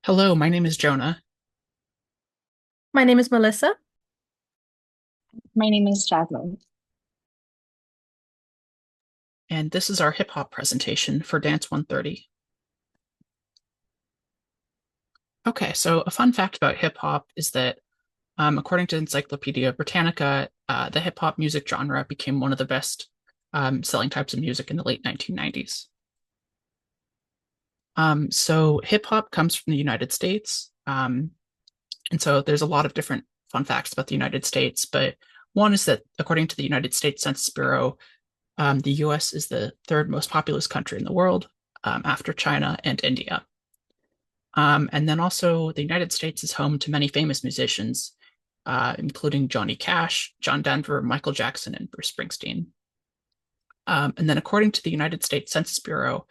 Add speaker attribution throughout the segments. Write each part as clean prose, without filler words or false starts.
Speaker 1: Hello, my name is Jonah,
Speaker 2: My name is Melissa.
Speaker 3: My name is Jasmine.
Speaker 1: and this is our hip hop presentation for Dance 130. Okay, so a fun fact about hip hop is that, according to Encyclopedia Britannica, the hip hop music genre became one of the best selling types of music in the late 1990s. So hip hop comes from the United States, and so there's a lot of different fun facts about the United States, but one is that according to the United States Census Bureau, the US is the third most populous country in the world, after China and India. And then also, the United States is home to many famous musicians, including Johnny Cash, John Denver, Michael Jackson, and Bruce Springsteen. And then, according to the United States Census Bureau,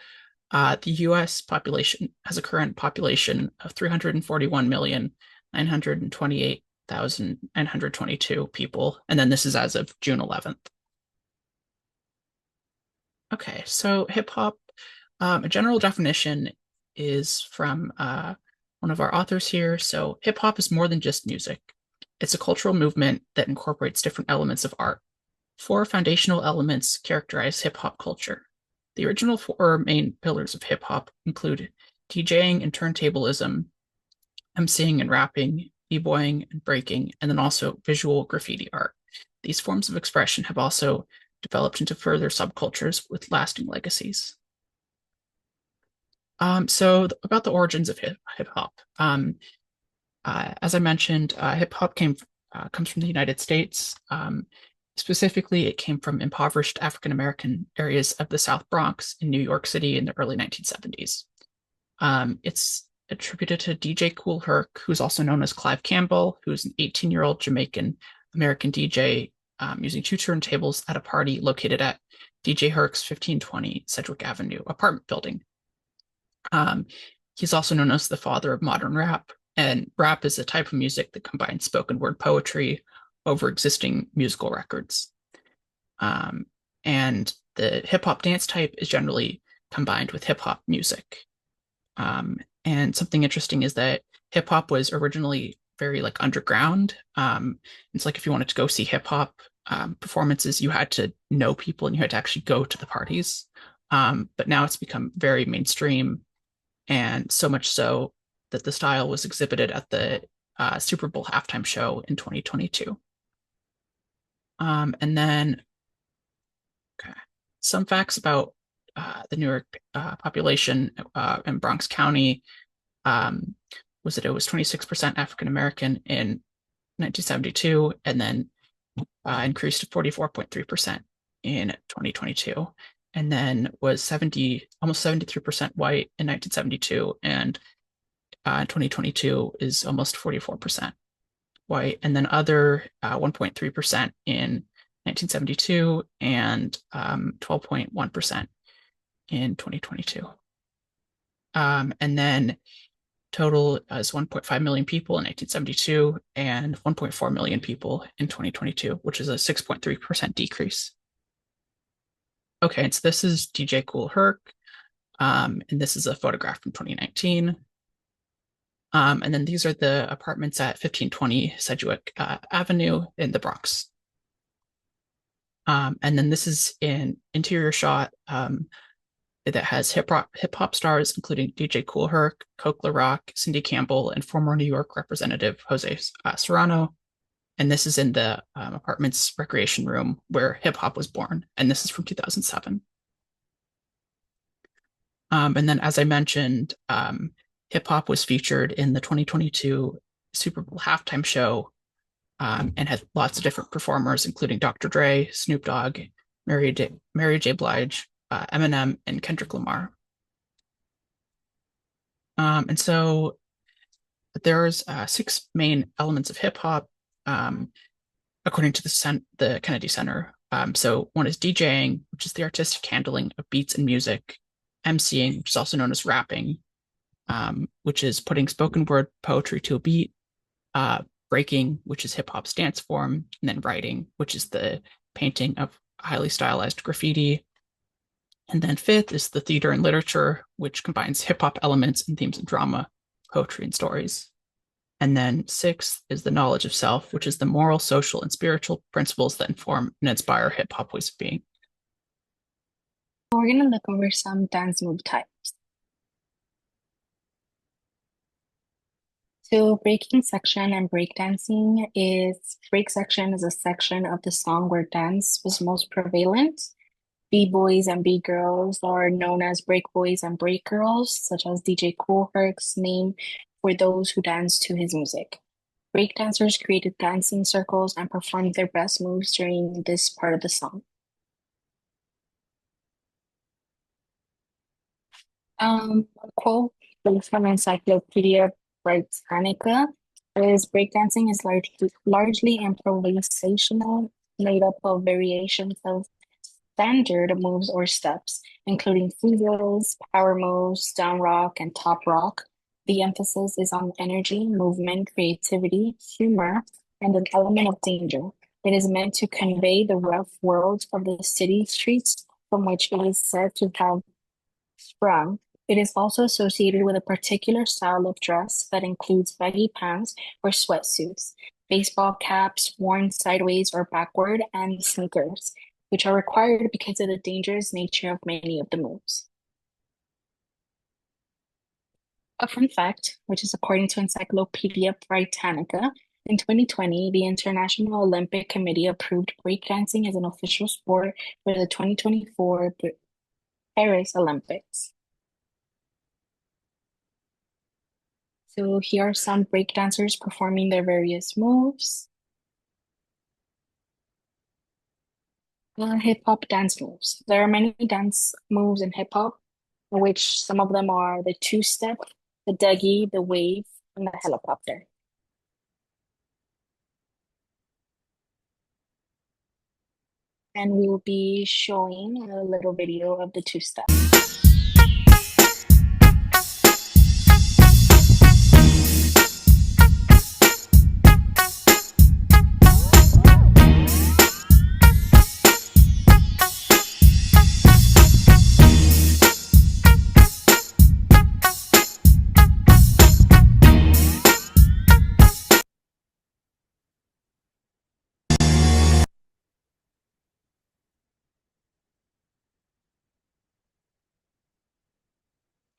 Speaker 1: the US population has a current population of 341,928,922 people. And then this is as of June 11th. Okay, so hip hop, a general definition is from one of our authors here. So, hip hop is more than just music, it's a cultural movement that incorporates different elements of art. Four foundational elements characterize hip hop culture. The original four main pillars of hip hop include DJing and turntablism, emceeing and rapping, b-boying and breaking, and then also visual graffiti art. These forms of expression have also developed into further subcultures with lasting legacies. So about the origins of hip hop. As I mentioned, hip hop comes from the United States. Specifically, it came from impoverished African American areas of the South Bronx in New York City in the early 1970s. It's attributed to DJ Kool Herc, who's also known as Clive Campbell, who's an 18-year-old Jamaican American DJ, using two turntables at a party located at DJ Herc's 1520 Sedgwick Avenue apartment building. Um, he's also known as the father of modern rap, and rap is a type of music that combines spoken word poetry over existing musical records. Um, and the hip hop dance type is generally combined with hip hop music. And something interesting is that hip hop was originally very like underground. It's like if you wanted to go see hip hop performances, you had to know people and you had to actually go to the parties. But now it's become very mainstream, and so much so that the style was exhibited at the Super Bowl halftime show in 2022. And then, okay, some facts about the New York population in Bronx County, was that it was 26% African American in 1972, and then increased to 44.3% in 2022, and then was almost 73% white in 1972, and in 2022 is almost 44% white, and then other 1.3% in 1972, and 12.1% in 2022. And then total is 1.5 million people in 1972 and 1.4 million people in 2022, which is a 6.3% decrease. Okay, so this is DJ Kool Herc, and this is a photograph from 2019. And then these are the apartments at 1520 Sedgwick Avenue in the Bronx. And then this is an interior shot that has hip hop stars, including DJ Kool Herc, Coke LaRock, Cindy Campbell, and former New York Representative Jose Serrano. And this is in the apartment's recreation room where hip hop was born. And this is from 2007. And then, as I mentioned, hip hop was featured in the 2022 Super Bowl halftime show, and had lots of different performers, including Dr. Dre, Snoop Dogg, Mary J. Blige, Eminem, and Kendrick Lamar. And so there's six main elements of hip hop, according to the Kennedy Center. So one is DJing, which is the artistic handling of beats and music; emceeing, which is also known as rapping, which is putting spoken word poetry to a beat; breaking, which is hip hop's dance form; and then writing, which is the painting of highly stylized graffiti. And then fifth is the theater and literature, which combines hip hop elements and themes of drama, poetry, and stories. And then 6th is the knowledge of self, which is the moral, social, and spiritual principles that inform and inspire hip hop ways of being.
Speaker 3: We're going to look over some dance move types. So breaking section and breakdancing break section is a section of the song where dance was most prevalent. B-boys and B-girls are known as break boys and break girls, such as DJ Kool Herc's name for those who dance to his music. Break dancers created dancing circles and performed their best moves during this part of the song. A quote from Encyclopedia Britannica is breakdancing is largely improvisational, made up of variations of standard moves or steps, including freestyles, power moves, down rock, and top rock. The emphasis is on energy, movement, creativity, humor, and an element of danger. It is meant to convey the rough world of the city streets from which it is said to have sprung. It is also associated with a particular style of dress that includes baggy pants or sweatsuits, baseball caps worn sideways or backward, and sneakers, which are required because of the dangerous nature of many of the moves. A fun fact, which is according to Encyclopedia Britannica, in 2020, the International Olympic Committee approved breakdancing as an official sport for the 2024 Paris Olympics. So here are some breakdancers performing their various moves. Hip hop dance moves. There are many dance moves in hip hop, which some of them are the two-step, the dougie, the wave, and the helicopter. And we will be showing a little video of the two-step.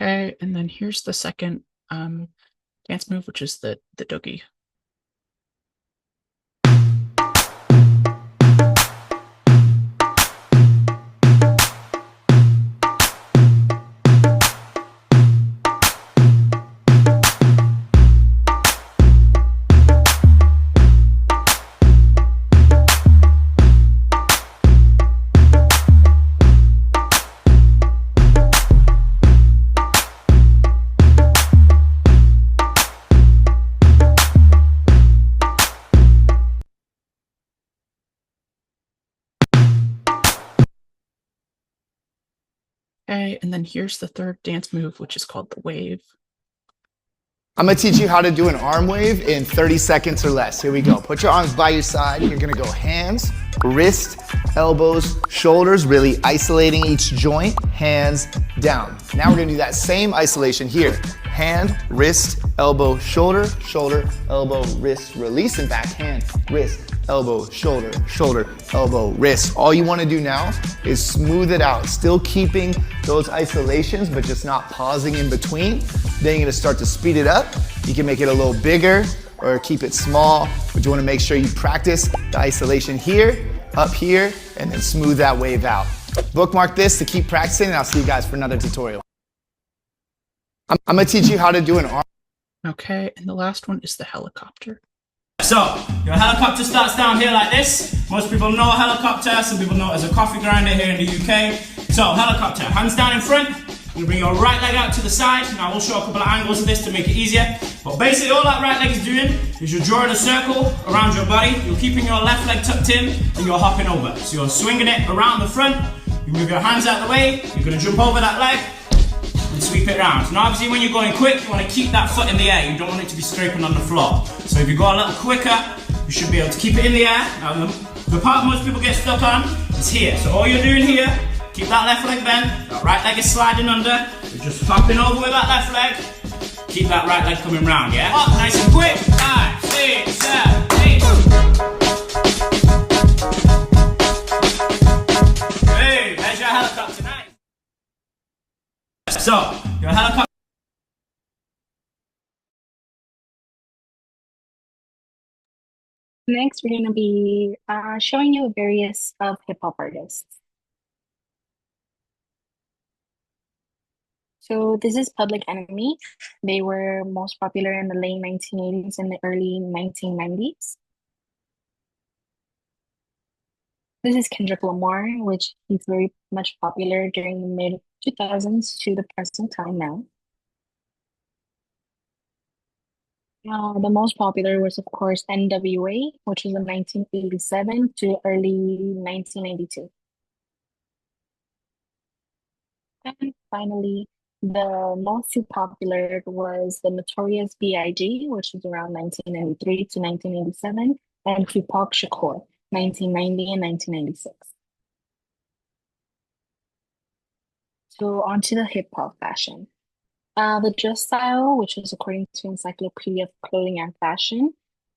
Speaker 1: Okay, and then here's the second dance move, which is the doogie. Okay, and then here's the third dance move, which is called the wave.
Speaker 4: I'm gonna teach you how to do an arm wave in 30 seconds or less. Here we go. Put your arms by your side. You're gonna go hands, wrist, elbows, shoulders, really isolating each joint, hands down. Now we're gonna do that same isolation here. Hand, wrist, elbow, shoulder, shoulder, elbow, wrist, release, and back, hand, wrist, elbow, shoulder, shoulder, elbow, wrist. All you wanna do now is smooth it out, still keeping those isolations, but just not pausing in between. Then you're gonna start to speed it up. You can make it a little bigger or keep it small, but you wanna make sure you practice the isolation here, up here, and then smooth that wave out. Bookmark this to keep practicing, and I'll see you guys for another tutorial. I'm gonna teach you how to do an arm.
Speaker 1: Okay, and the last one is the helicopter.
Speaker 5: So, your helicopter starts down here like this. Most people know a helicopter, some people know it as a coffee grinder here in the UK. So, helicopter, hands down in front. You bring your right leg out to the side. Now, we'll show a couple of angles of this to make it easier. But basically, all that right leg is doing is you're drawing a circle around your body. You're keeping your left leg tucked in, and you're hopping over. So, you're swinging it around the front. You move your hands out of the way. You're going to jump over that leg and sweep it around. Now obviously when you're going quick, you want to keep that foot in the air. You don't want it to be scraping on the floor. So if you go a little quicker, you should be able to keep it in the air. Now the part most people get stuck on is here. So all you're doing here, keep that left leg bent, that right leg is sliding under. You're just hopping over with that left leg, Keep that right leg coming round, yeah? Up, nice and quick. 5, 6, 7, 8. Hey, there's your helicopter, nice. So, your helicopter.
Speaker 3: Next, we're going to be showing you various of hip hop artists. So this is Public Enemy. They were most popular in the late 1980s and the early 1990s. This is Kendrick Lamar, which he's very much popular during the mid 2000s to the present time now. The most popular was, of course, NWA, which was in 1987 to early 1992. And finally, the most popular was the Notorious B.I.G., which was around 1993 to 1987, and Tupac Shakur, 1990 and 1996. So onto the hip hop fashion. The dress style, which is according to Encyclopedia of Clothing and Fashion,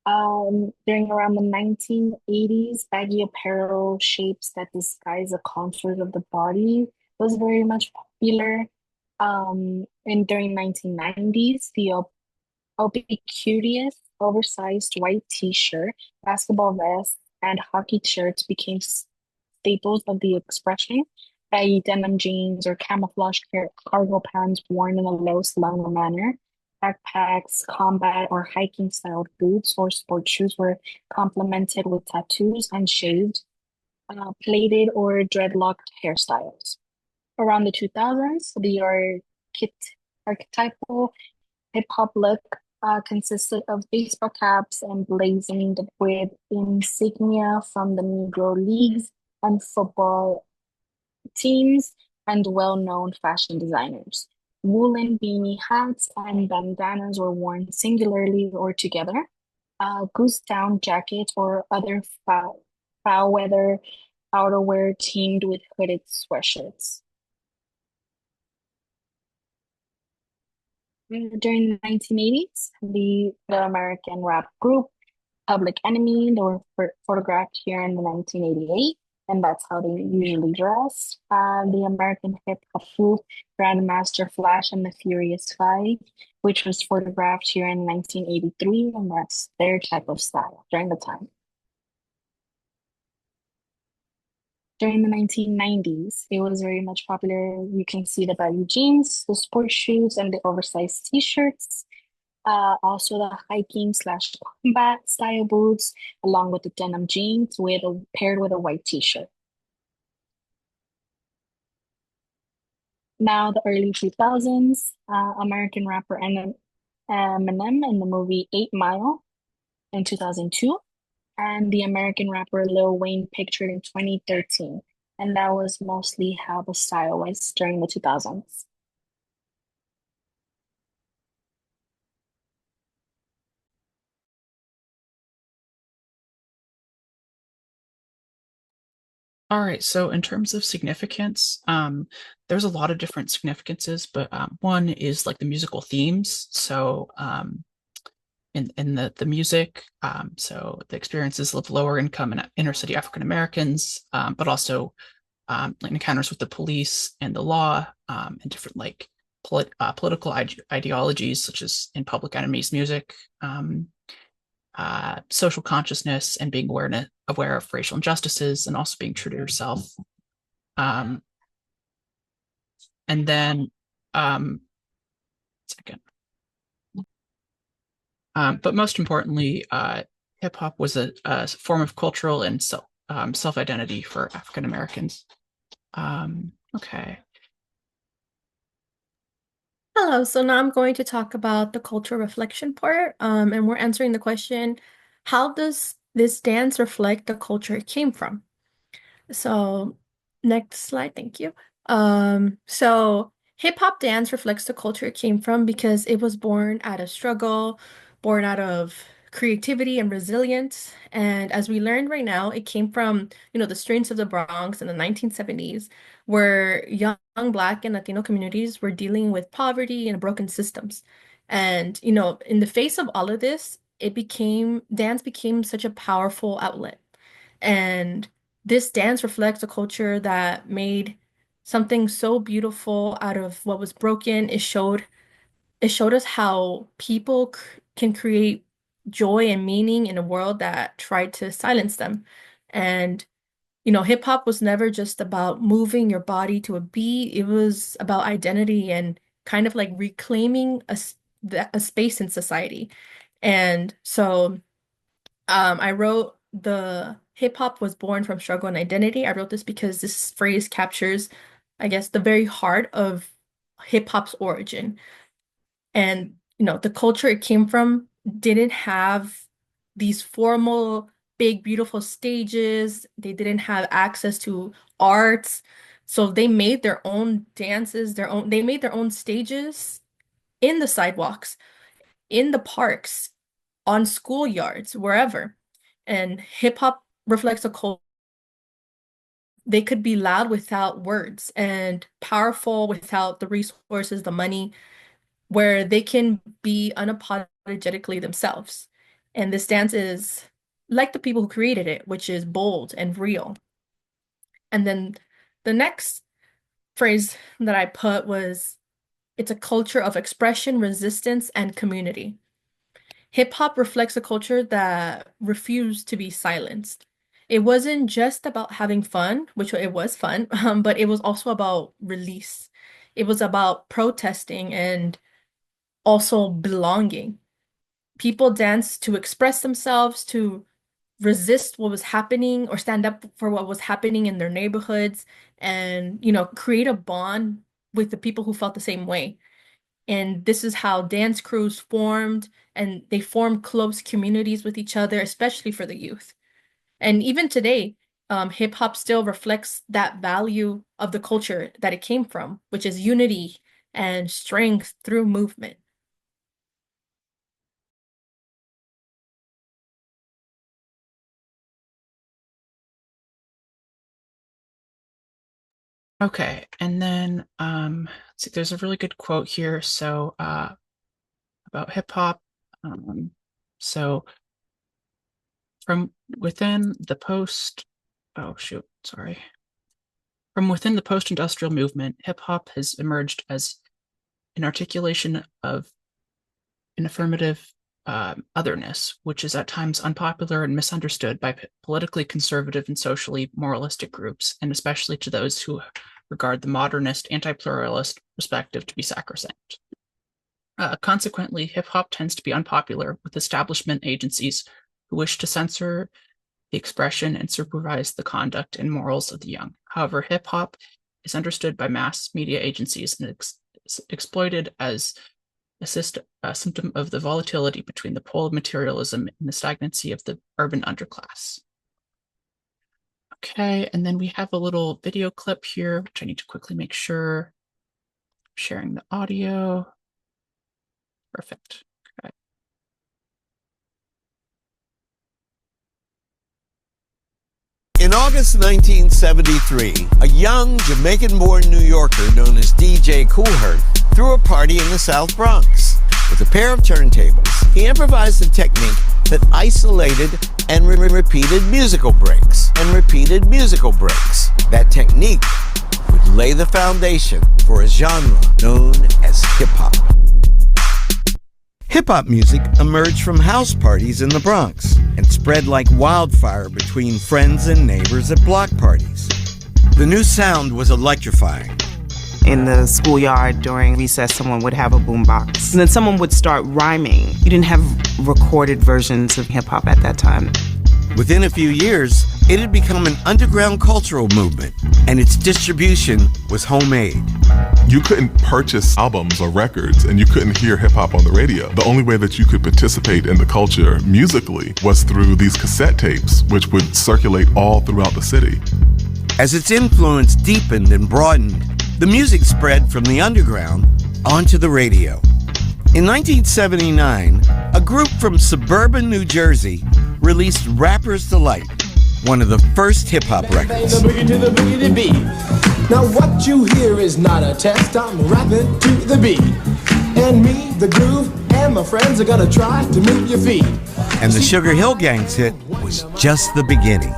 Speaker 3: during around the 1980s, baggy apparel shapes that disguise the contours of the body was very much popular. And during 1990s, the ubiquitous oversized white t-shirt, basketball vests, and hockey shirts became staples of the expression. Baggy denim jeans or camouflage cargo pants worn in a low slung manner. Backpacks, combat or hiking styled boots or sports shoes were complemented with tattoos and shaved, plaited or dreadlocked hairstyles. Around the 2000s, the archetypal hip hop look consisted of baseball caps emblazoned with insignia from the Negro Leagues and football teams and well-known fashion designers. Woolen beanie hats and bandanas were worn singularly or together. Goose down jackets or other foul weather outerwear teamed with hooded sweatshirts. During the 1980s, the American rap group Public Enemy, they were photographed here in the 1988, and that's how they usually dress. The American hip hop group Grandmaster Flash and the Furious Five, which was photographed here in 1983, and that's their type of style during the time. During the 1990s, it was very much popular. You can see the baggy jeans, the sports shoes, and the oversized t-shirts. Also the hiking / combat style boots, along with the denim jeans paired with a white t-shirt. Now the early 2000s, American rapper Eminem in the movie 8 Mile in 2002, and the American rapper Lil Wayne pictured in 2013. And that was mostly how the style was during the 2000s.
Speaker 1: All right, so in terms of significance, there's a lot of different significances, but one is like the musical themes. So in the music, so the experiences of lower income and inner city African Americans, but also like encounters with the police and the law, and different like political ideologies, such as in Public Enemy's music, social consciousness and being aware of racial injustices and also being true to yourself. And then, second. But most importantly, hip hop was a form of cultural and self-identity for African Americans. Okay.
Speaker 2: Hello, so now I'm going to talk about the cultural reflection part, and we're answering the question, how does this dance reflect the culture it came from? So next slide, thank you. So hip hop dance reflects the culture it came from because it was born out of struggle, born out of creativity and resilience. And as we learned right now, it came from, the streets of the Bronx in the 1970s, where young Black and Latino communities were dealing with poverty and broken systems. And, you know, in the face of all of this, dance became such a powerful outlet. And this dance reflects a culture that made something so beautiful out of what was broken. It showed us how people can create joy and meaning in a world that tried to silence them. And you know, hip hop was never just about moving your body to a beat. It was about identity and kind of like reclaiming a space in society. And so I wrote the hip hop was born from struggle and identity. I wrote this because this phrase captures, I guess, the very heart of hip hop's origin. And, you know, the culture it came from didn't have these formal, big, beautiful stages. They didn't have access to arts. So they made their own dances, they made their own stages in the sidewalks, in the parks, on schoolyards, wherever. And hip hop reflects a culture. They could be loud without words and powerful without the resources, the money, where they can be unapologetically themselves. And this dance is like the people who created it, which is bold and real. And then the next phrase that I put was, it's a culture of expression, resistance, and community. Hip hop reflects a culture that refused to be silenced. It wasn't just about having fun, which it was fun, but it was also about release. It was about protesting and also belonging. People danced to express themselves, to resist what was happening or stand up for what was happening in their neighborhoods and, you know, create a bond with the people who felt the same way. And this is how dance crews formed, and they formed close communities with each other, especially for the youth. And even today, hip hop still reflects that value of the culture that it came from, which is unity and strength through movement.
Speaker 1: Okay, and then let's see, there's a really good quote here. So about hip hop. So from within the From within the post-industrial movement, hip hop has emerged as an articulation of an affirmative otherness, which is at times unpopular and misunderstood by politically conservative and socially moralistic groups, and especially to those who regard the modernist, anti-pluralist perspective to be sacrosanct. Consequently, hip-hop tends to be unpopular with establishment agencies who wish to censor the expression and supervise the conduct and morals of the young. However, hip-hop is understood by mass media agencies and exploited as a symptom of the volatility between the pole of materialism and the stagnancy of the urban underclass. Okay, and then we have a little video clip here, which I need to quickly make sure I'm sharing the audio. Perfect. Okay.
Speaker 6: In August 1973, a young Jamaican-born New Yorker known as DJ Kool threw a party in the South Bronx. With a pair of turntables, he improvised a technique that isolated and repeated musical breaks. That technique would lay the foundation for a genre known as hip-hop. Hip-hop music emerged from house parties in the Bronx and spread like wildfire between friends and neighbors at block parties. The new sound was electrifying.
Speaker 7: In the schoolyard during recess, someone would have a boombox, and then someone would start rhyming. You didn't have recorded versions of hip-hop at that time.
Speaker 6: Within a few years, it had become an underground cultural movement, and its distribution was homemade.
Speaker 8: You couldn't purchase albums or records, and you couldn't hear hip-hop on the radio. The only way that you could participate in the culture musically was through these cassette tapes, which would circulate all throughout the city.
Speaker 6: As its influence deepened and broadened, the music spread from the underground onto the radio. In 1979, a group from suburban New Jersey released Rapper's Delight, one of the first hip-hop records.
Speaker 9: The boogie to the boogie to beat. Now what you hear is not a test, I'm rapping to the beat. And me, the groove, friends are gonna try to move your feet.
Speaker 6: And the Sugar Hill Gang's hit was just the beginning.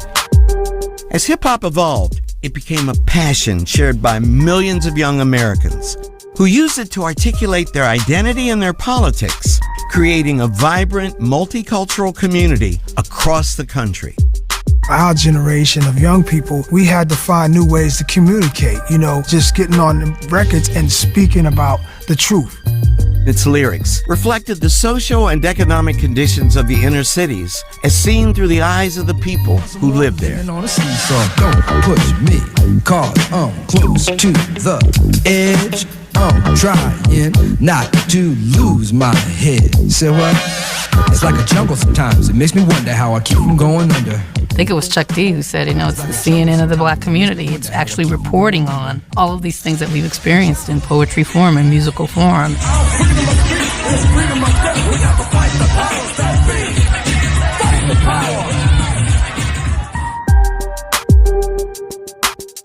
Speaker 6: As hip-hop evolved, it became a passion shared by millions of young Americans who used it to articulate their identity and their politics, creating a vibrant, multicultural community across the country.
Speaker 10: Our generation of young people, we had to find new ways to communicate, just getting on the records and speaking about the truth.
Speaker 6: Its lyrics reflected the social and economic conditions of the inner cities as seen through the eyes of the people who lived there.
Speaker 11: On a seesaw, don't push me, cause I'm close to the edge. I'm trying not to lose my head. Say what? It's like a jungle sometimes. It makes me wonder how I keep from going under.
Speaker 12: I think it was Chuck D who said, it's the CNN of the Black community. It's actually reporting on all of these things that we've experienced in poetry form and musical form.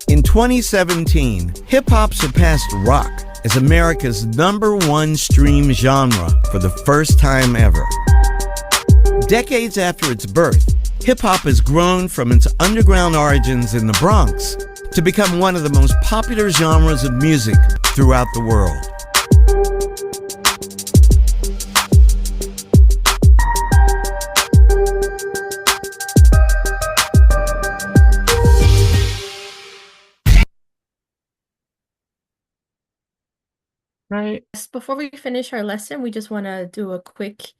Speaker 6: In 2017, hip-hop surpassed rock as America's #1 stream genre for the first time ever. Decades after its birth, hip-hop has grown from its underground origins in the Bronx to become one of the most popular genres of music throughout the world.
Speaker 1: Right.
Speaker 2: Before we finish our lesson, we just want to do a quick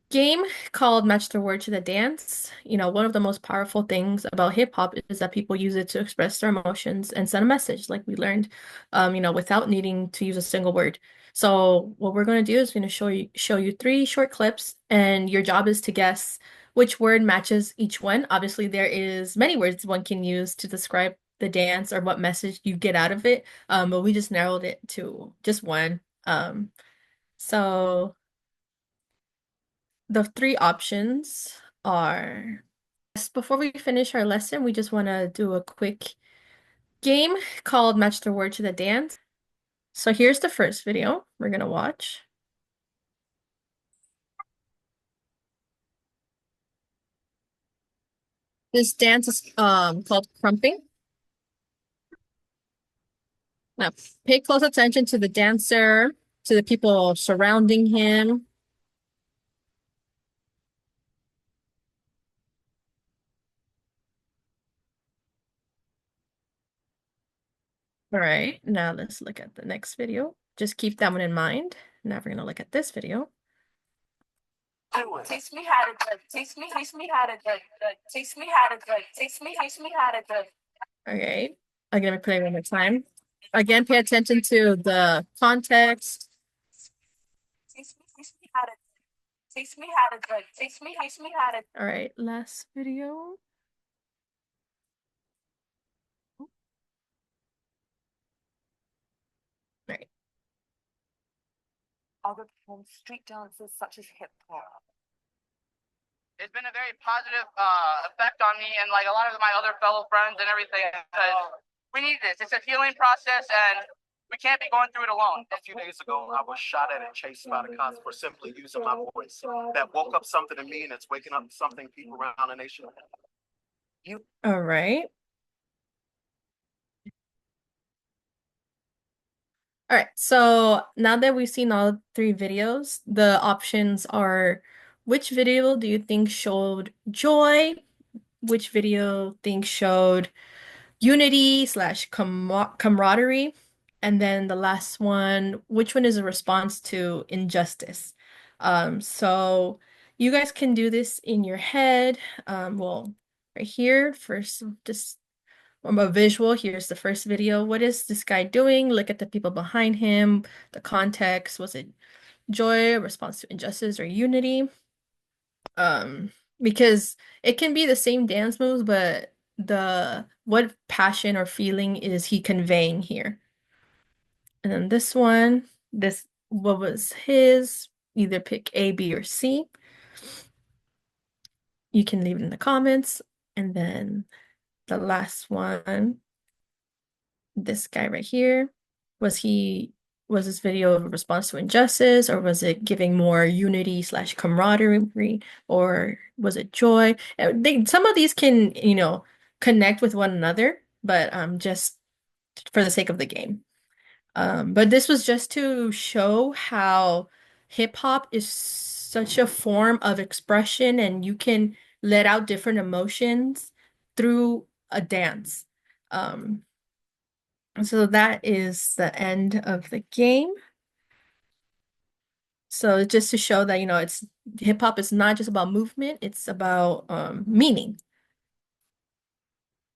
Speaker 2: game called Match the Word to the Dance. One of the most powerful things about hip hop is that people use it to express their emotions and send a message, like we learned, without needing to use a single word. So what we're going to do is we're going to show you 3 short clips, and your job is to guess which word matches each one. Obviously, there is many words one can use to describe the dance or what message you get out of it, but we just narrowed it to just one. So the 3 options are, before we finish our lesson, we just want to do a quick game called Match the Word to the Dance. So here's the first video we're going to watch. This dance is called crumping. Now, pay close attention to the dancer, to the people surrounding him. All right, now let's look at the next video. Just keep that one in mind. Now we're going to look at this video.
Speaker 13: Teach me how to do. Teach me how to do. Teach me how to do. Teach me how to do.
Speaker 2: Okay, I'm going to play it one more time. Again, pay attention to the context.
Speaker 13: Teach me how to. Teach me how to do. Teach me how to.
Speaker 2: All right, last video. Right.
Speaker 13: Other perform street dances such as hip hop.
Speaker 14: It's been a very positive effect on me and like a lot of my other fellow friends and everything, because we need this. It's a healing process and we can't be going through it alone.
Speaker 15: A few days ago, I was shot at and chased by the cops for simply using my voice. That woke up something in me, and it's waking up something people around the nation.
Speaker 2: All right. All right, so now that we've seen all 3 videos, the options are, which video do you think showed joy? Which video think showed unity / camaraderie? And then the last one, which one is a response to injustice? So you guys can do this in your head. Well, right here, first, just from a visual, here's the first video. What is this guy doing? Look at the people behind him, the context. Was it joy, a response to injustice, or unity? Because it can be the same dance moves, but what passion or feeling is he conveying here? And then this one, what was his? Either pick A, B, or C. You can leave it in the comments. And then the last one, this guy right here, was he Was this video a response to injustice, or was it giving more unity slash camaraderie, or was it joy? Some of these can, connect with one another, but just for the sake of the game. But this was just to show how hip hop is such a form of expression, and you can let out different emotions through a dance. So that is the end of the game. So just to show that, it's hip hop is not just about movement, it's about meaning.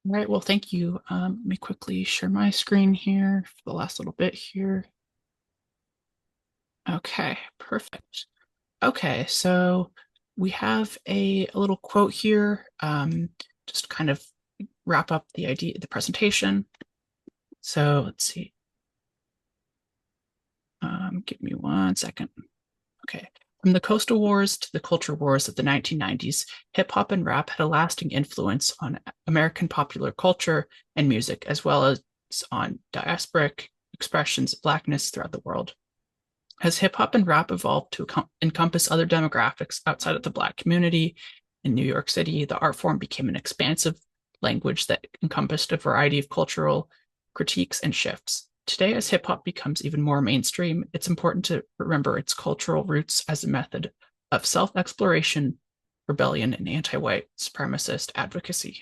Speaker 1: All right, well, thank you. Let me quickly share my screen here for the last little bit here. Okay, perfect. Okay, so we have a little quote here, just to kind of wrap up the presentation. So let's see. Give me 1 second. Okay. From the coastal wars to the culture wars of the 1990s, hip hop and rap had a lasting influence on American popular culture and music, as well as on diasporic expressions of Blackness throughout the world. As hip hop and rap evolved to encompass other demographics outside of the Black community in New York City, the art form became an expansive language that encompassed a variety of cultural critiques and shifts. Today, as hip hop becomes even more mainstream, it's important to remember its cultural roots as a method of self-exploration, rebellion, and anti-white supremacist advocacy.